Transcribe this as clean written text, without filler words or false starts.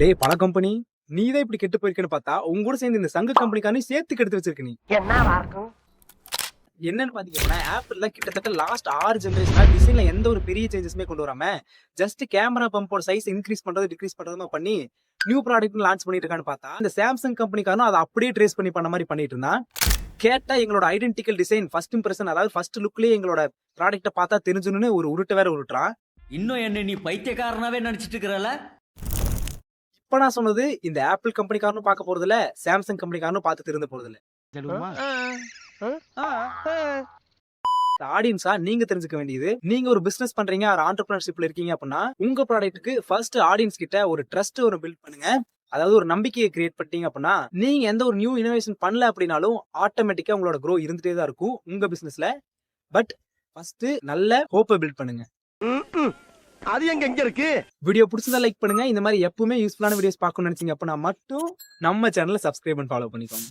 டேய் பல கம்பெனி, நீ தான் இப்படி கெட்டு போயிருக்கேன்னு பார்த்தா உங்க கூட சேர்ந்து இந்த சங்க கம்பெனிக்காரனையும் சேர்த்து கெடுத்து வச்சிருக்க நீ. என்னன்னு பாத்தீங்கன்னா ஆப்பிள்ல கிட்டத்தட்ட லாஸ்ட் 6 ஜெனரேஷனா டிசைன்ல எந்த ஒரு பெரிய சேஞ்சஸுமே கொண்டு வராம ஜஸ்ட் கேமரா பம்போட சைஸ் இன்க்ரீஸ் பண்றது டிக்ரீஸ் பண்றதுமா பண்ணி நியூ ப்ராடக்ட் லான்ச் பண்ணிட்டு இருக்கான்னு பார்த்தா இந்த சாம்சங் கம்பெனிக்காரனும் அதை அப்படியே ட்ரேஸ் பண்ணி பண்ண மாதிரி பண்ணிட்டு இருந்தான். கேட்டா எங்களோட ஐடென்டிக்கல் டிசைன் ஃபர்ஸ்ட் இம்ப்ரெஷன், அதாவது ஃபர்ஸ்ட் லுக்லயே எங்களோட ப்ராடக்ட்டை பார்த்தா தெரிஞ்சுன்னு ஒரு உருட்டு வேற உருட்டுறான். இன்னும் என்ன நீ பைத்தியக்காரனாவே நினைச்சிட்டு இருக்கிறல? இப்ப நான் சொன்னது இந்த ஆப்பிள் கம்பெனிக்காரனும் பார்க்க போறது இல்ல, சாம்சங் கம்பெனிக்காரனும் பார்த்து திருந்த போறது இல்ல. ஆடியன்ஸா நீங்க தெரிஞ்சுக்க வேண்டியது, நீங்க ஒரு பிசினஸ் பண்றீங்க, ஒரு ஆண்டர்பிரினர்ஷிப்ல இருக்கீங்க அப்படின்னா உங்க ப்ராடக்ட்டுக்கு ஃபர்ஸ்ட் ஆடியன்ஸ் கிட்ட ஒரு ட்ரஸ்ட் ஒரு பில்ட் பண்ணுங்க. அதாவது ஒரு நம்பிக்கையை கிரியேட் பண்ணிட்டீங்க அப்படின்னா நீங்க எந்த ஒரு நியூ இனோவேஷன் பண்ணல அப்படின்னாலும் ஆட்டோமேட்டிக்கா உங்களோட க்ரோ இருந்துட்டே தான் இருக்கும் உங்க பிசினஸ்ல. பட் ஃபர்ஸ்ட் நல்ல ஹோப்பை பில்ட் பண்ணுங்க. அது எங்க இருக்கு? வீடியோ பிடிச்சதா லைக் பண்ணுங்க. இந்த மாதிரி எப்பவுமே யூஸ்ஃபுல்லான வீடியோஸ் பார்க்கணும்னு நினைச்சீங்க அப்படின்னா மட்டும் நம்ம சேனலை சப்ஸ்கிரைப் பண்ணி ஃபாலோ பண்ணிக்கோங்க.